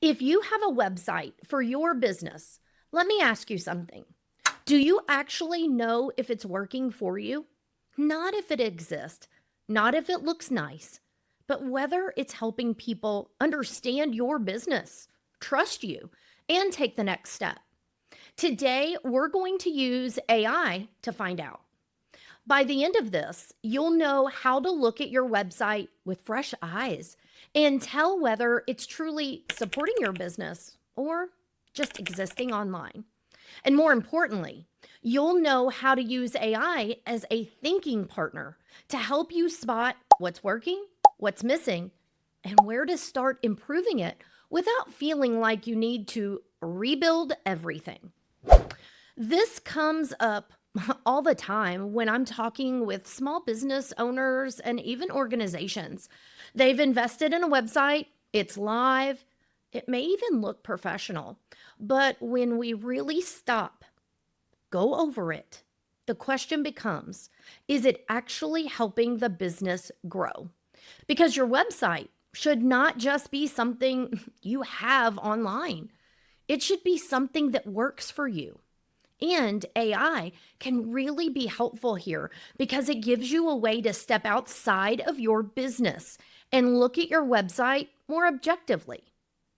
If you have a website for your business, let me ask you something. Do you actually know if it's working for you? Not if it exists, not if it looks nice, but whether it's helping people understand your business, trust you, and take the next step. Today, we're going to use AI to find out. By the end of this, you'll know how to look at your website with fresh eyes and tell whether it's truly supporting your business or just existing online. And more importantly, you'll know how to use AI as a thinking partner to help you spot what's working, what's missing, and where to start improving it without feeling like you need to rebuild everything. This comes up all the time when I'm talking with small business owners and even organizations. They've invested in a website, it's live, it may even look professional. But when we really stop, go over it, the question becomes, is it actually helping the business grow? Because your website should not just be something you have online. It should be something that works for you. And AI can really be helpful here because it gives you a way to step outside of your business and look at your website more objectively.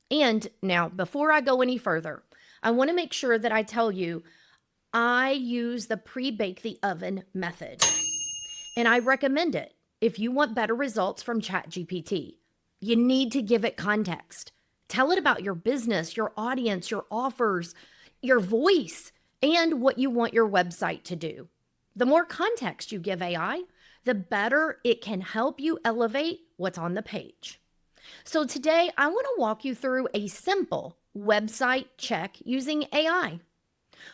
And now, before I go any further, I want to make sure that I tell you I use the pre-bake the oven method, and I recommend it if you want better results from ChatGPT. You need to give it context. Tell it about your business, your audience, your offers, your voice, and what you want your website to do. The more context you give AI, the better it can help you elevate what's on the page. So today, I want to walk you through a simple website check using AI.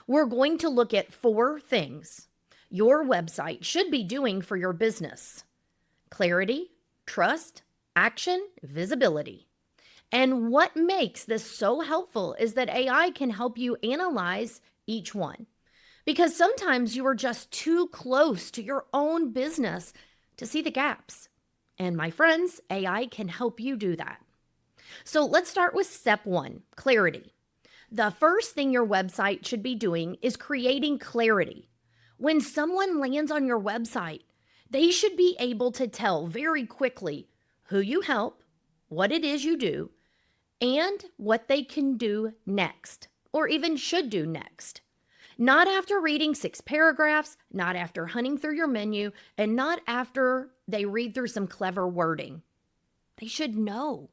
We're going to look at 4 things your website should be doing for your business: clarity, trust, action, visibility. And what makes this so helpful is that AI can help you analyze each one. Because sometimes you are just too close to your own business to see the gaps. And my friends, AI can help you do that. So let's start with step 1, clarity. The first thing your website should be doing is creating clarity. When someone lands on your website, they should be able to tell very quickly who you help, what it is you do, and what they can do next, or even should do next. Not after reading 6 paragraphs, not after hunting through your menu, and not after they read through some clever wording. They should know.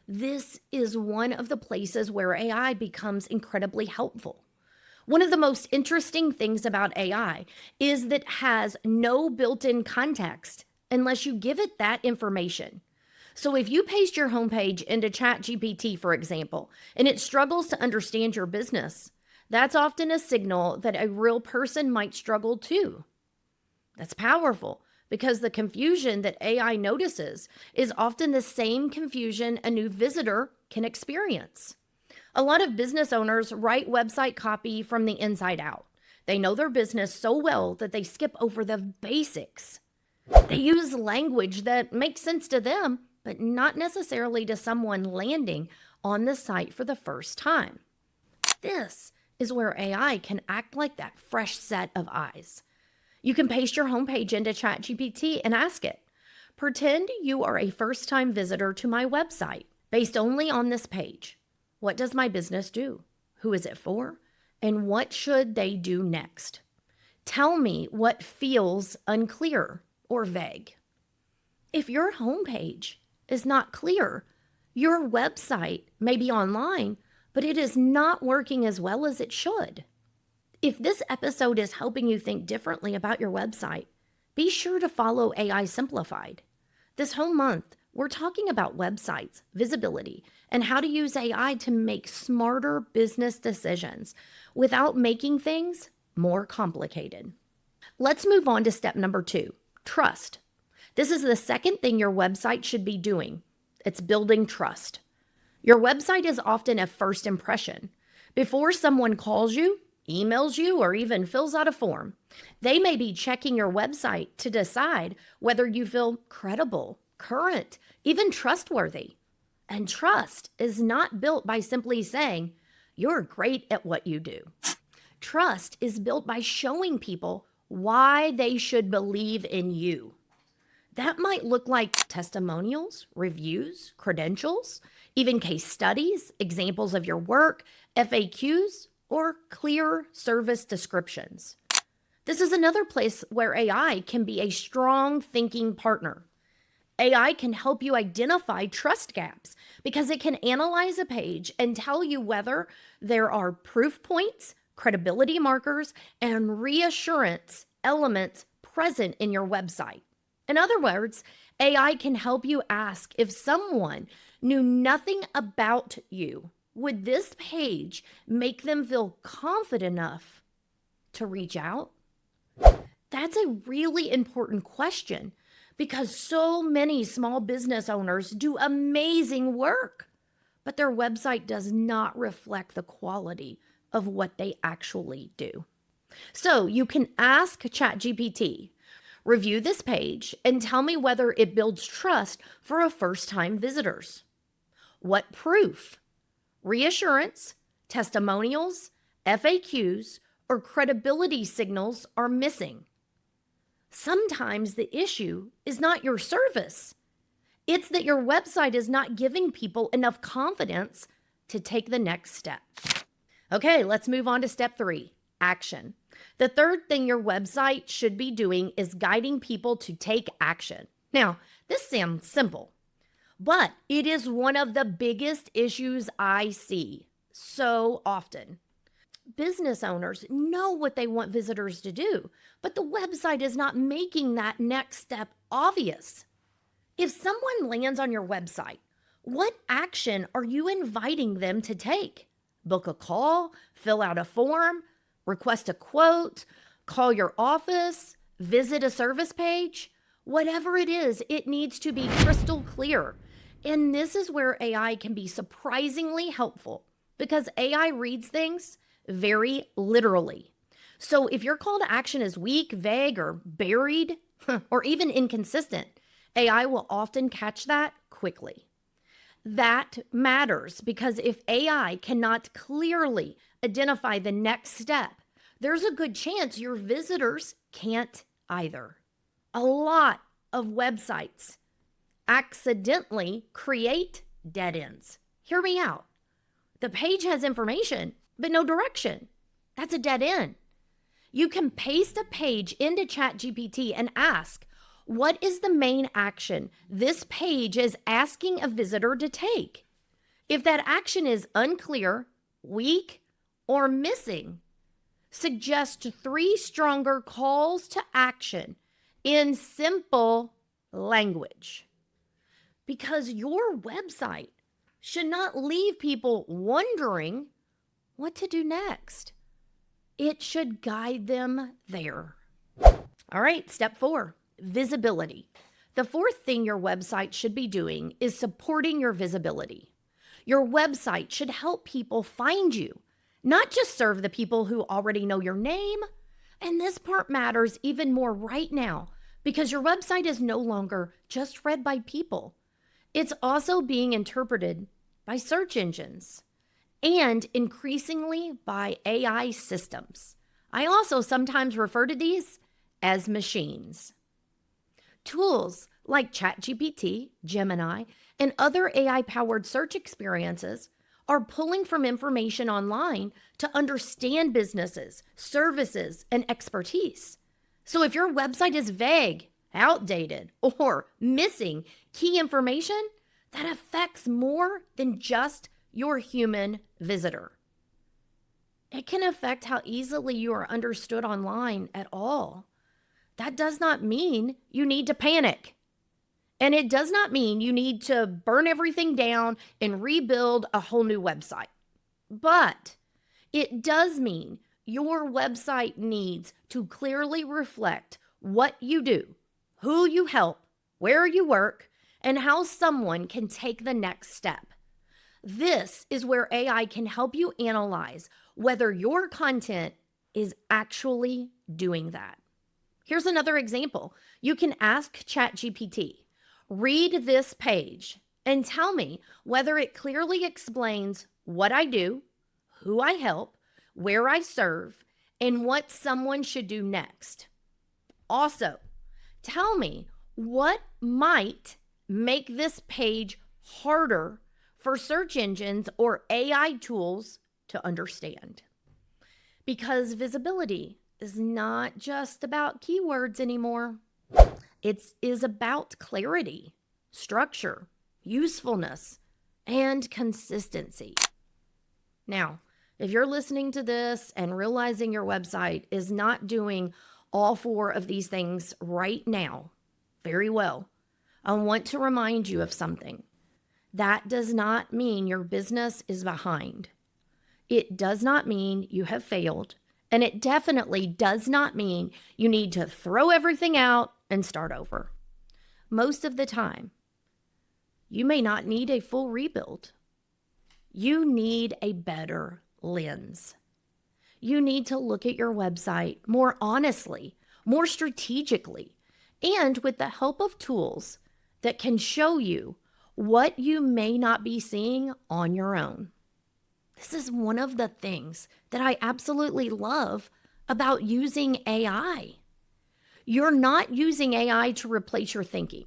This is one of the places where AI becomes incredibly helpful. One of the most interesting things about AI is that it has no built-in context unless you give it that information. So if you paste your homepage into ChatGPT, for example, and it struggles to understand your business, that's often a signal that a real person might struggle too. That's powerful because the confusion that AI notices is often the same confusion a new visitor can experience. A lot of business owners write website copy from the inside out. They know their business so well that they skip over the basics. They use language that makes sense to them, but not necessarily to someone landing on the site for the first time. This is where AI can act like that fresh set of eyes. You can paste your homepage into ChatGPT and ask it, pretend you are a first-time visitor to my website based only on this page. What does my business do? Who is it for? And what should they do next? Tell me what feels unclear or vague. If your homepage is not clear, your website may be online, but it is not working as well as it should. If this episode is helping you think differently about your website, be sure to follow AI Simplified. This whole month, we're talking about websites, visibility, and how to use AI to make smarter business decisions without making things more complicated. Let's move on to step number 2, trust. This is the second thing your website should be doing. It's building trust. Your website is often a first impression. Before someone calls you, emails you, or even fills out a form, they may be checking your website to decide whether you feel credible, current, even trustworthy. And trust is not built by simply saying, "You're great at what you do." Trust is built by showing people why they should believe in you. That might look like testimonials, reviews, credentials, even case studies, examples of your work, FAQs, or clear service descriptions. This is another place where AI can be a strong thinking partner. AI can help you identify trust gaps because it can analyze a page and tell you whether there are proof points, credibility markers, and reassurance elements present in your website. In other words, AI can help you ask if someone knew nothing about you, would this page make them feel confident enough to reach out? That's a really important question because so many small business owners do amazing work, but their website does not reflect the quality of what they actually do. So you can ask ChatGPT, review this page and tell me whether it builds trust for a first-time visitors. What proof, reassurance, testimonials, FAQs, or credibility signals are missing? Sometimes the issue is not your service. It's that your website is not giving people enough confidence to take the next step. Okay, let's move on to step 3, action. The third thing your website should be doing is guiding people to take action. Now, this sounds simple, but it is one of the biggest issues I see so often. Business owners know what they want visitors to do, but the website is not making that next step obvious. If someone lands on your website, what action are you inviting them to take? Book a call, fill out a form, request a quote, call your office, visit a service page? Whatever it is, it needs to be crystal clear. And this is where AI can be surprisingly helpful because AI reads things very literally. So if your call to action is weak, vague, or buried, or even inconsistent, AI will often catch that quickly. That matters because if AI cannot clearly identify the next step, there's a good chance your visitors can't either. A lot of websites accidentally create dead ends. Hear me out. The page has information, but no direction. That's a dead end. You can paste a page into ChatGPT and ask, what is the main action this page is asking a visitor to take? If that action is unclear, weak, or missing, suggest 3 stronger calls to action in simple language. Because your website should not leave people wondering what to do next. It should guide them there. All right, step 4, visibility. The fourth thing your website should be doing is supporting your visibility. Your website should help people find you, not just serve the people who already know your name. And this part matters even more right now because your website is no longer just read by people. It's also being interpreted by search engines and increasingly by AI systems. I also sometimes refer to these as machines. Tools like ChatGPT, Gemini, and other AI-powered search experiences are pulling from information online to understand businesses, services, and expertise. So if your website is vague, outdated, or missing key information, that affects more than just your human visitor. It can affect how easily you are understood online at all. That does not mean you need to panic. And it does not mean you need to burn everything down and rebuild a whole new website. But it does mean your website needs to clearly reflect what you do, who you help, where you work, and how someone can take the next step. This is where AI can help you analyze whether your content is actually doing that. Here's another example. You can ask ChatGPT, read this page and tell me whether it clearly explains what I do, who I help, where I serve, and what someone should do next. Also, tell me what might make this page harder for search engines or AI tools to understand. Because visibility is not just about keywords anymore. It is about clarity, structure, usefulness, and consistency. Now, if you're listening to this and realizing your website is not doing all four of these things right now, very well, I want to remind you of something. That does not mean your business is behind. It does not mean you have failed. And it definitely does not mean you need to throw everything out and start over. Most of the time, you may not need a full rebuild. You need a better lens. You need to look at your website more honestly, more strategically, and with the help of tools that can show you what you may not be seeing on your own. This is one of the things that I absolutely love about using AI. You're not using AI to replace your thinking.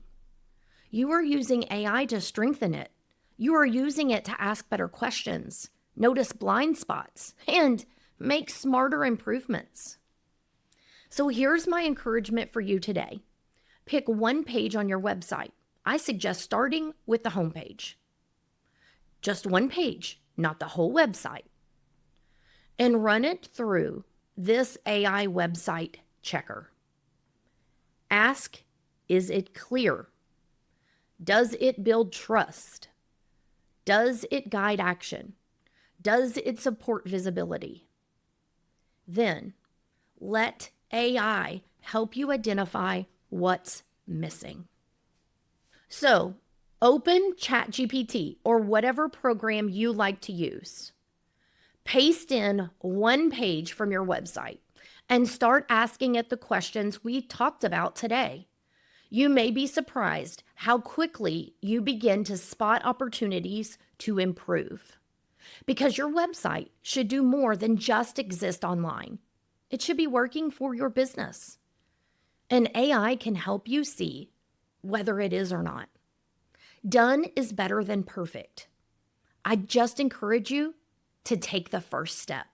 You are using AI to strengthen it. You are using it to ask better questions, notice blind spots, and make smarter improvements. So here's my encouragement for you today. Pick one page on your website. I suggest starting with the homepage. Just one page, not the whole website. And run it through this AI website checker. Ask, is it clear? Does it build trust? Does it guide action? Does it support visibility? Then let AI help you identify what's missing. So open ChatGPT or whatever program you like to use. Paste in one page from your website and start asking it the questions we talked about today. You may be surprised how quickly you begin to spot opportunities to improve. Because your website should do more than just exist online. It should be working for your business. And AI can help you see whether it is or not. Done is better than perfect. I just encourage you to take the first step.